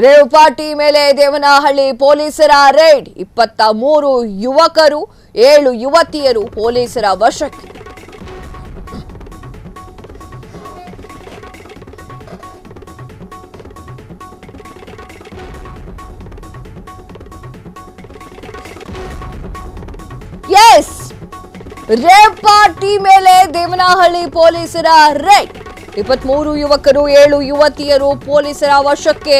Rave party ಮೇಲೆ ದೇವನಹಳ್ಳಿ ಪೊಲೀಸರ raid 23 ಯುವಕರು 7 ಯುವತಿಯರು ಪೊಲೀಸರ ವಶಕ್ಕೆ. ಎಸ್, ರೇವ್ ಪಾರ್ಟಿ ಮೇಲೆ ದೇವನಹಳ್ಳಿ ಪೊಲೀಸರ ರೇಡ್ 23 ಯುವಕರು 7 ಯುವತಿಯರು ಪೊಲೀಸರ ವಶಕ್ಕೆ.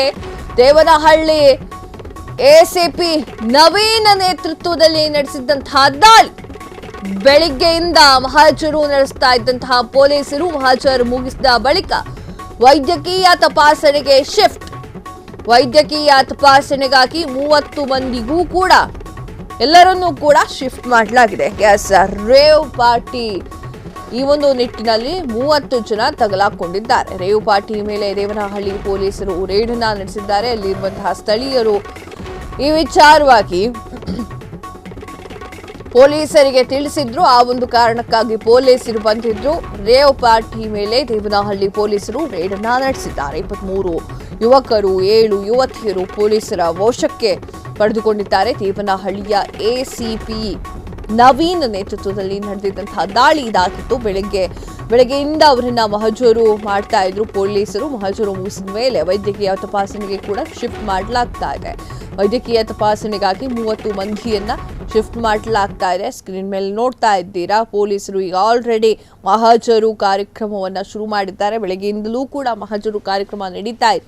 ದೇವನಹಳ್ಳಿ ಎಸಿಪಿ ನವೀನ್ ನೇತೃತ್ವದಲ್ಲಿ ನಡೆಸಿದಂತಹ ದಾಳಿ. ಬೆಳಿಗ್ಗೆಯಿಂದ ಮಹಜರು ನಡೆಸ್ತಾ ಇದ್ದಂತಹ ಪೊಲೀಸರು ಮಹಜರು ಮುಗಿಸಿದ ಬಳಿಕ ವೈದ್ಯಕೀಯ ತಪಾಸಣೆಗೆ ಶಿಫ್ಟ್. ವೈದ್ಯಕೀಯ ತಪಾಸಣೆಗಾಗಿ 30 ಮಂದಿಗೂ ಕೂಡ ಎಲ್ಲರನ್ನೂ ಕೂಡ ಶಿಫ್ಟ್ ಮಾಡಲಾಗಿದೆ. ಎಸ್, ರೇವ್ ಪಾರ್ಟಿ ಈ ಒಂದು ನಿಟ್ಟಿನಲ್ಲಿ 30 ಜನ ತಗಲಾಕೊಂಡಿದ್ದಾರೆ. ರೇವ್ ಪಾರ್ಟಿ ಮೇಲೆ ದೇವನಹಳ್ಳಿ ಪೊಲೀಸರು ರೇಡ್ ಅನ್ನು ನಡೆಸಿದ್ದಾರೆ. ಅಲ್ಲಿರುವಂತಹ ಸ್ಥಳೀಯರು ಈ ವಿಚಾರವಾಗಿ ಪೊಲೀಸರಿಗೆ ತಿಳಿಸಿದ್ರು. ಆ ಒಂದು ಕಾರಣಕ್ಕಾಗಿ ಪೊಲೀಸರು ಬಂದಿದ್ರು. ರೇವ್ ಪಾರ್ಟಿ ಮೇಲೆ ದೇವನಹಳ್ಳಿ ಪೊಲೀಸರು ರೇಡ್ ಅನ್ನು ನಡೆಸಿದ್ದಾರೆ. 23 ಯುವಕರು 7 ಯುವತಿಯರು ಪೊಲೀಸರ ವಶಕ್ಕೆ ಪಡೆದುಕೊಂಡಿದ್ದಾರೆ. ದೇವನಹಳ್ಳಿಯ ಎಸಿಪಿ ನವೀನ್ ನೇತೃತ್ವದಲ್ಲಿ ನಡೆದಿದ್ದಂತಹ ದಾಳಿ ಇದಾಗಿತ್ತು. ಬೆಳಗ್ಗೆಯಿಂದ ಅವರನ್ನ ಮಹಜರು ಮಾಡ್ತಾ ಇದ್ರು ಪೊಲೀಸರು. ಮಹಜರು ಮುಗಿಸಿದ ಮೇಲೆ ವೈದ್ಯಕೀಯ ತಪಾಸಣೆಗೆ ಕೂಡ ಶಿಫ್ಟ್ ಮಾಡಲಾಗ್ತಾ ಇದೆ. ವೈದ್ಯಕೀಯ ತಪಾಸಣೆಗಾಗಿ 30 ಮಂದಿಯನ್ನ ಶಿಫ್ಟ್ ಮಾಡಲಾಗ್ತಾ ಇದೆ. ಸ್ಕ್ರೀನ್ ಮೇಲೆ ನೋಡ್ತಾ ಇದ್ದೀರಾ, ಪೊಲೀಸರು ಈಗ ಆಲ್ರೆಡಿ ಮಹಜರು ಕಾರ್ಯಕ್ರಮವನ್ನ ಶುರು ಮಾಡಿದ್ದಾರೆ. ಬೆಳಗ್ಗೆಯಿಂದಲೂ ಕೂಡ ಮಹಜರು ಕಾರ್ಯಕ್ರಮ ನಡೀತಾ ಇದೆ.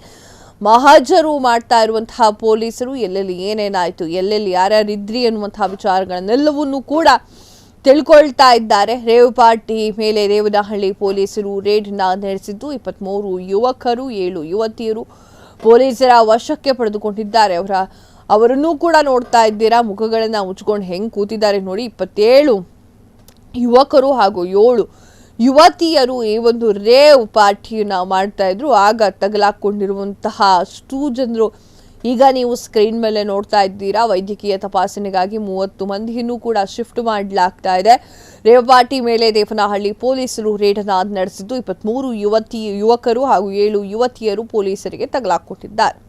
ಮಹಜರು ಮಾಡ್ತಾ ಇರುವಂತಹ ಪೊಲೀಸರು ಎಲ್ಲೆಲ್ಲಿ ಏನೇನಾಯ್ತು, ಎಲ್ಲೆಲ್ಲಿ ಯಾರ್ಯಾರಿದ್ರಿ ಅನ್ನುವಂತಹ ವಿಚಾರಗಳನ್ನೆಲ್ಲವನ್ನೂ ಕೂಡ ತಿಳ್ಕೊಳ್ತಾ ಇದ್ದಾರೆ. ರೇವ್ ಪಾರ್ಟಿ ಮೇಲೆ ದೇವನಹಳ್ಳಿ ಪೊಲೀಸರು ರೇಡ್ ನಡೆಸಿದ್ದು 23 ಯುವಕರು 7 ಯುವತಿಯರು ಪೊಲೀಸರ ವಶಕ್ಕೆ ಪಡೆದುಕೊಂಡಿದ್ದಾರೆ. ಅವರನ್ನೂ ಕೂಡ ನೋಡ್ತಾ ಇದ್ದೀರಾ, ಮುಖಗಳನ್ನ ಮುಚ್ಕೊಂಡು ಹೆಂಗ್ ಕೂತಿದ್ದಾರೆ ನೋಡಿ. 27 ಯುವಕರು ಹಾಗೂ 7 ಯುವತಿಯರು ಈ ಒಂದು ರೇವ್ ಪಾರ್ಟಿಯನ್ನ ಮಾಡ್ತಾ ಇದ್ರು. ಆಗ ತಗಲಾಕೊಂಡಿರುವಂತಹ ಅಷ್ಟು ಜನರು ಈಗ ನೀವು ಸ್ಕ್ರೀನ್ ಮೇಲೆ ನೋಡ್ತಾ ಇದ್ದೀರಾ. ವೈದ್ಯಕೀಯ ತಪಾಸಣೆಗಾಗಿ 30 ಮಂದಿಯನ್ನು ಕೂಡ ಶಿಫ್ಟ್ ಮಾಡಲಾಗ್ತಾ ಇದೆ. ರೇವ್ ಪಾರ್ಟಿ ಮೇಲೆ ದೇವನಹಳ್ಳಿ ಪೊಲೀಸರು ರೇಡ್ ಅನ್ನು ನಡೆಸಿದ್ದು 23 ಯುವಕರು ಹಾಗೂ 7 ಯುವತಿಯರು ಪೊಲೀಸರಿಗೆ ತಗಲಾಕೊಂಡಿದ್ದಾರೆ.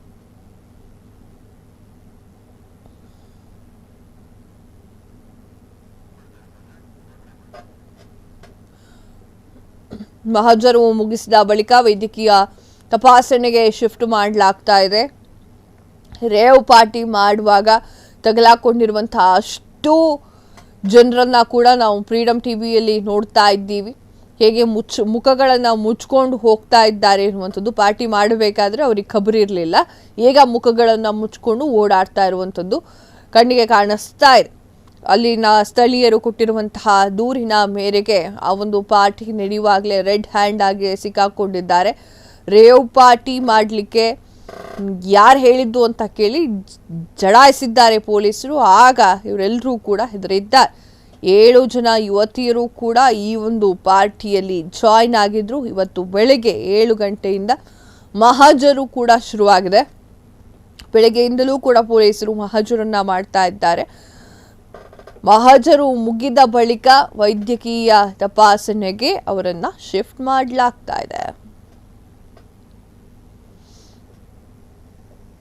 ಮಹಜರು ಮುಗಿಸಿದ ಬಳಿಕ ವೈದ್ಯಕೀಯ ತಪಾಸಣೆಗೆ ಶಿಫ್ಟ್ ಮಾಡಲಾಗ್ತಾ ಇದೆ. ರೇವ್ ಪಾರ್ಟಿ ಮಾಡುವಾಗ ತಗಲಾಕೊಂಡಿರುವಂತಹ ಅಷ್ಟು ಜನರನ್ನ ಕೂಡ ನಾವು ಫ್ರೀಡಮ್ ಟಿವಿಯಲ್ಲಿ ನೋಡ್ತಾ ಇದ್ದೀವಿ. ಹೇಗೆ ಮುಖಗಳನ್ನು ಮುಚ್ಕೊಂಡು ಹೋಗ್ತಾ ಇದ್ದಾರೆ ಅನ್ನುವಂಥದ್ದು. ಪಾರ್ಟಿ ಮಾಡಬೇಕಾದ್ರೆ ಅವ್ರಿಗೆ ಖಬರ್ ಇರಲಿಲ್ಲ. ಈಗ ಮುಖಗಳನ್ನು ಮುಚ್ಕೊಂಡು ಓಡಾಡ್ತಾ ಇರುವಂಥದ್ದು ಕಣ್ಣಿಗೆ ಕಾಣಿಸ್ತಾ ಇದೆ. ಅಲ್ಲಿನ ಸ್ಥಳೀಯರು ಕೊಟ್ಟಿರುವಂತಹ ದೂರಿನ ಮೇರೆಗೆ ಆ ಒಂದು ಪಾರ್ಟಿ ನಡೆಯುವಾಗಲೇ ರೆಡ್ ಹ್ಯಾಂಡ್ ಆಗಿ ಸಿಕ್ಕಾಕೊಂಡಿದ್ದಾರೆ. ರೇವ್ ಪಾರ್ಟಿ ಮಾಡಲಿಕ್ಕೆ ಯಾರು ಹೇಳಿದ್ದು ಅಂತ ಕೇಳಿ ಜಡಾಯಿಸಿದ್ದಾರೆ ಪೊಲೀಸರು. ಆಗ ಇವರೆಲ್ಲರೂ ಕೂಡ ಹೆದರಿದ್ದಾರೆ. 7 ಜನ ಯುವತಿಯರು ಕೂಡ ಈ ಒಂದು ಪಾರ್ಟಿಯಲ್ಲಿ ಜಾಯಿನ್ ಆಗಿದ್ರು. ಇವತ್ತು ಬೆಳಗ್ಗೆ 7 ಗಂಟೆಯಿಂದ ಮಹಜರು ಕೂಡ ಶುರುವಾಗಿದೆ. ಬೆಳಗ್ಗೆಯಿಂದಲೂ ಕೂಡ ಪೊಲೀಸರು ಮಹಜರನ್ನ ಮಾಡ್ತಾ ಇದ್ದಾರೆ. ಮಹಜರು ಮುಗಿದ ಬಳಿಕ ವೈದ್ಯಕೀಯ ತಪಾಸಣೆಗೆ ಅವರನ್ನ ಶಿಫ್ಟ್ ಮಾಡಲಾಗ್ತಾ ಇದೆ.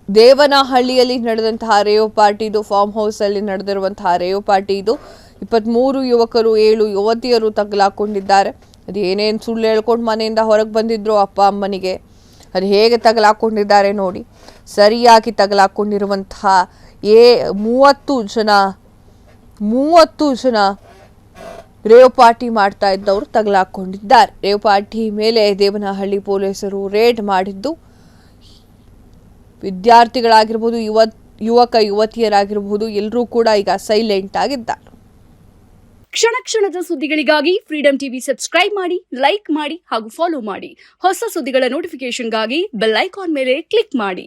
ದೇವನಹಳ್ಳಿಯಲ್ಲಿ ನಡೆದಂತಹ ರೇವ್ ಪಾರ್ಟಿ ಇದು. ಫಾರ್ಮ್ ಹೌಸ್ ಅಲ್ಲಿ ನಡೆದಿರುವಂತಹ ರೇವ್ ಪಾರ್ಟಿ ಇದು. 23 ಯುವಕರು 7 ಯುವತಿಯರು ತಗಲಾಕೊಂಡಿದ್ದಾರೆ. ಅದು ಏನೇನು ಸುಳ್ಳು ಹೇಳ್ಕೊಂಡು ಮನೆಯಿಂದ ಹೊರಗೆ ಬಂದಿದ್ರು ಅಪ್ಪ ಅಮ್ಮನಿಗೆ, ಅದು ಹೇಗೆ ತಗಲಾಕೊಂಡಿದ್ದಾರೆ ನೋಡಿ. ಸರಿಯಾಗಿ ತಗಲಾಕೊಂಡಿರುವಂತಹ 30 ಜನ ರೇವ್ ಪಾರ್ಟಿ ಮಾಡ್ತಾ ಇದ್ದವರು ತಗಲಾಕೊಂಡಿದ್ದಾರೆ. ರೇವ್ ಪಾರ್ಟಿ ಮೇಲೆ ದೇವನಹಳ್ಳಿ ಪೊಲೀಸರು ರೇಡ್ ಮಾಡಿದ್ದು ವಿದ್ಯಾರ್ಥಿಗಳಾಗಿರ್ಬೋದು, ಯುವಕ ಯುವತಿಯರಾಗಿರ್ಬೋದು, ಎಲ್ಲರೂ ಕೂಡ ಈಗ ಸೈಲೆಂಟ್ ಆಗಿದ್ದಾರೆ. ಕ್ಷಣ ಕ್ಷಣದ ಸುದ್ದಿಗಳಿಗಾಗಿ ಫ್ರೀಡಮ್ ಟಿವಿ ಸಬ್ಸ್ಕ್ರೈಬ್ ಮಾಡಿ, ಲೈಕ್ ಮಾಡಿ ಹಾಗೂ ಫಾಲೋ ಮಾಡಿ. ಹೊಸ ಸುದ್ದಿಗಳ ನೋಟಿಫಿಕೇಶನ್ಗಾಗಿ ಬೆಲ್ ಐಕಾನ್ ಮೇಲೆ ಕ್ಲಿಕ್ ಮಾಡಿ.